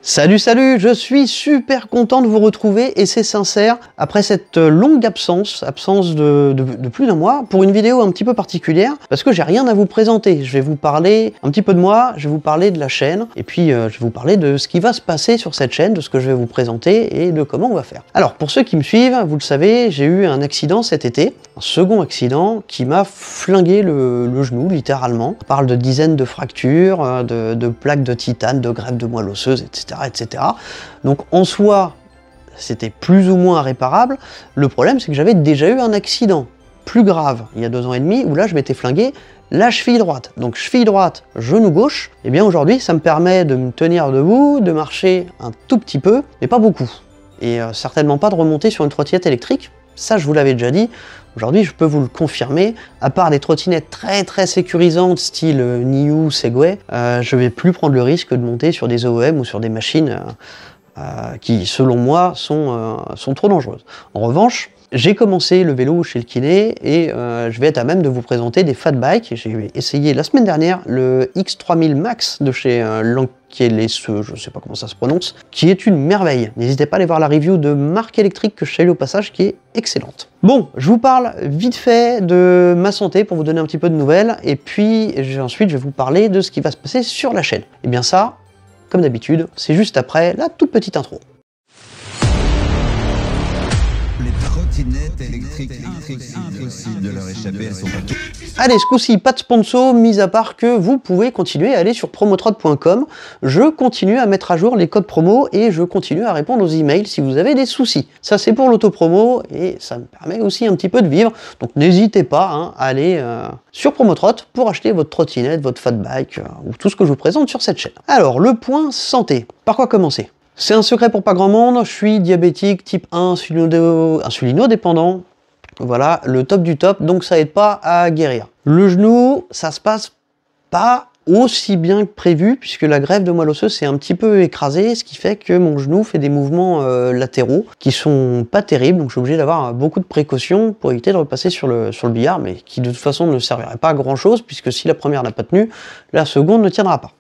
Salut, je suis super content de vous retrouver et c'est sincère, après cette longue absence de plus d'un mois, pour une vidéo un petit peu particulière, parce que j'ai rien à vous présenter. Je vais vous parler un petit peu de moi, je vais vous parler de la chaîne, et puis je vais vous parler de ce qui va se passer sur cette chaîne, de ce que je vais vous présenter et de comment on va faire. Alors, pour ceux qui me suivent, vous le savez, j'ai eu un accident cet été, un second accident qui m'a flingué le genou, littéralement. On parle de dizaines de fractures, de plaques de titane, de greffes de moelle osseuse, etc. etc. Donc en soi, c'était plus ou moins réparable. Le problème, c'est que j'avais déjà eu un accident plus grave il y a 2 ans et demi, où là je m'étais flingué la cheville droite. Donc cheville droite, genou gauche. Et bien aujourd'hui, ça me permet de me tenir debout, de marcher un tout petit peu, mais pas beaucoup. Et certainement pas de remonter sur une trottinette électrique. Ça, je vous l'avais déjà dit. Aujourd'hui, je peux vous le confirmer, à part des trottinettes très sécurisantes, style Niu, Segway, je vais plus prendre le risque de monter sur des OEM ou sur des machines qui, selon moi, sont trop dangereuses. En revanche, j'ai commencé le vélo chez le kiné et je vais être à même de vous présenter des fat bikes. J'ai essayé la semaine dernière le X3000 Max de chez Lankélesseux, je ne sais pas comment ça se prononce, qui est une merveille. N'hésitez pas à aller voir la review de Marque Électrique que je salue au passage, qui est excellente. Bon, je vous parle vite fait de ma santé pour vous donner un petit peu de nouvelles, et puis ensuite je vais vous parler de ce qui va se passer sur la chaîne. Et bien ça, comme d'habitude, c'est juste après la toute petite intro. Électrique, impossible de leur échapper, elles sont pas toutes. Allez, ce coup-ci, pas de sponsor, mis à part que vous pouvez continuer à aller sur promotrod.com. Je continue à mettre à jour les codes promo et je continue à répondre aux emails si vous avez des soucis. Ça, c'est pour l'autopromo et ça me permet aussi un petit peu de vivre. Donc n'hésitez pas à aller sur Promotrod pour acheter votre trottinette, votre fat bike ou tout ce que je vous présente sur cette chaîne. Alors, le point santé. Par quoi commencer ? C'est un secret pour pas grand monde, je suis diabétique type 1, insulino-dépendant. Voilà, le top du top, donc ça aide pas à guérir. Le genou, ça se passe pas aussi bien que prévu, puisque la greffe de moelle osseuse s'est un petit peu écrasée, ce qui fait que mon genou fait des mouvements latéraux qui sont pas terribles, donc je suis obligé d'avoir beaucoup de précautions pour éviter de repasser sur le billard, mais qui de toute façon ne servirait pas à grand chose, puisque si la première n'a pas tenu, la seconde ne tiendra pas.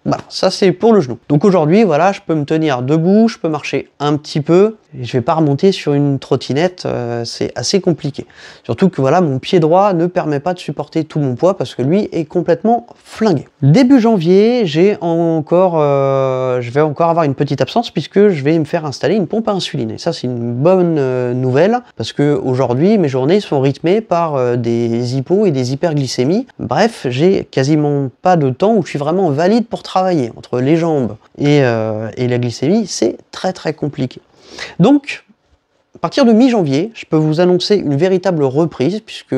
Voilà, ça c'est pour le genou. Donc aujourd'hui, voilà, je peux me tenir debout, je peux marcher un petit peu, et je vais pas remonter sur une trottinette, c'est assez compliqué. Surtout que voilà, mon pied droit ne permet pas de supporter tout mon poids parce que lui est complètement flingué. Début janvier, je vais encore avoir une petite absence puisque je vais me faire installer une pompe à insuline. Et ça c'est une bonne nouvelle parce que aujourd'hui, mes journées sont rythmées par des hypos et des hyperglycémies. Bref, j'ai quasiment pas de temps où je suis vraiment valide pour travailler. Entre les jambes et la glycémie, c'est très compliqué. Donc, à partir de mi-janvier, je peux vous annoncer une véritable reprise, puisque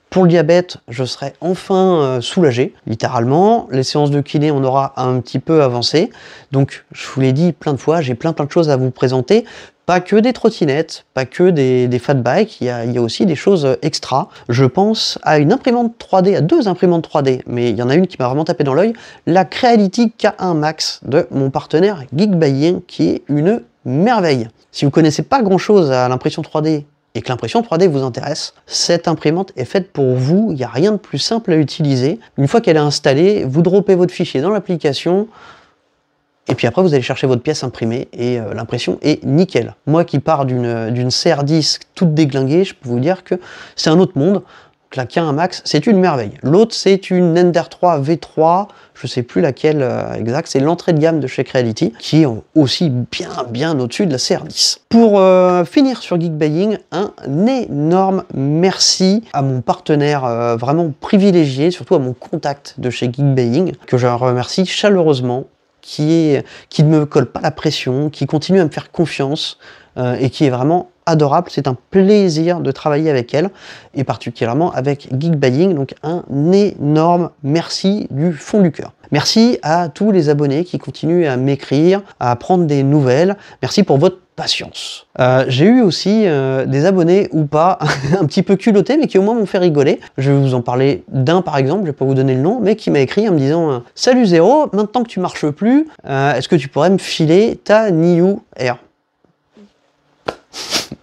pour le diabète, je serai enfin soulagé, littéralement. Les séances de kiné, on aura un petit peu avancé. Donc, je vous l'ai dit plein de fois, j'ai plein de choses à vous présenter. Pas que des trottinettes, pas que des fat bikes, il y a aussi des choses extra. Je pense à une imprimante 3D, à 2 imprimantes 3D, mais il y en a une qui m'a vraiment tapé dans l'œil, la Creality K1 Max de mon partenaire Geekbuying, qui est une merveille. Si vous connaissez pas grand chose à l'impression 3D et que l'impression 3D vous intéresse, cette imprimante est faite pour vous, il n'y a rien de plus simple à utiliser. Une fois qu'elle est installée, vous droppez votre fichier dans l'application, et puis après vous allez chercher votre pièce imprimée et l'impression est nickel. Moi qui pars d'une CR10 toute déglinguée, je peux vous dire que c'est un autre monde. Donc la K1 Max, c'est une merveille. L'autre, c'est une Ender 3 V3, je sais plus laquelle exact, c'est l'entrée de gamme de chez Creality, qui est aussi bien au-dessus de la CR10. Pour finir sur Geekbuying, un énorme merci à mon partenaire vraiment privilégié, surtout à mon contact de chez Geekbuying, que je remercie chaleureusement, qui ne me colle pas la pression, qui continue à me faire confiance et qui est vraiment adorable. C'est un plaisir de travailler avec elle et particulièrement avec Geekbuying. Donc un énorme merci du fond du cœur. Merci à tous les abonnés qui continuent à m'écrire, à prendre des nouvelles. Merci pour votre patience. J'ai eu aussi des abonnés ou pas, un petit peu culottés, mais qui au moins m'ont fait rigoler. Je vais vous en parler d'un par exemple, je vais pas vous donner le nom, mais qui m'a écrit en me disant « Salut Zéro, maintenant que tu marches plus, est-ce que tu pourrais me filer ta Niu R ?»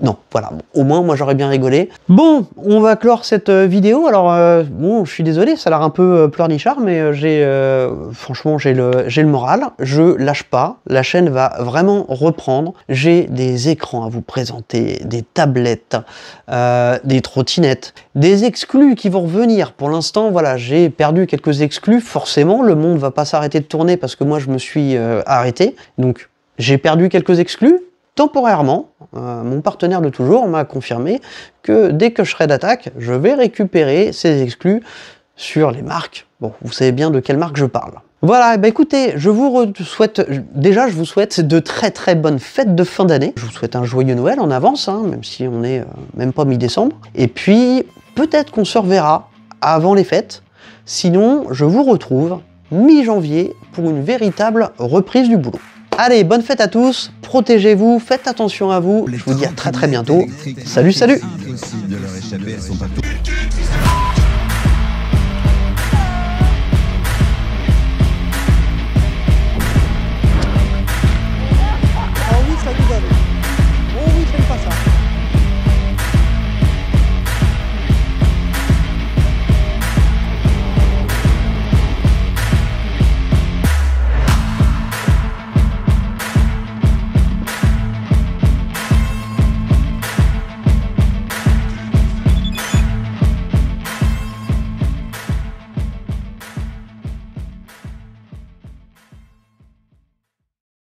Non, voilà, bon, au moins moi j'aurais bien rigolé. Bon, on va clore cette vidéo. Alors bon, je suis désolé, ça a l'air un peu pleurnichard, mais franchement j'ai le moral. Je lâche pas, la chaîne va vraiment reprendre. J'ai des écrans à vous présenter, des tablettes, des trottinettes, des exclus qui vont revenir. Pour l'instant, voilà, j'ai perdu quelques exclus. Forcément, le monde va pas s'arrêter de tourner parce que moi je me suis arrêté. Donc j'ai perdu quelques exclus. Temporairement, mon partenaire de toujours m'a confirmé que dès que je serai d'attaque, je vais récupérer ces exclus sur les marques. Bon, vous savez bien de quelle marque je parle. Voilà, bah écoutez, je vous souhaite de très bonnes fêtes de fin d'année. Je vous souhaite un joyeux Noël en avance, hein, même si on n'est même pas mi-décembre. Et puis, peut-être qu'on se reverra avant les fêtes. Sinon, je vous retrouve mi-janvier pour une véritable reprise du boulot. Allez, bonne fête à tous, protégez-vous, faites attention à vous, je vous dis à très bientôt. Salut, salut! Impossible de leur échapper, elles sont pas toutes.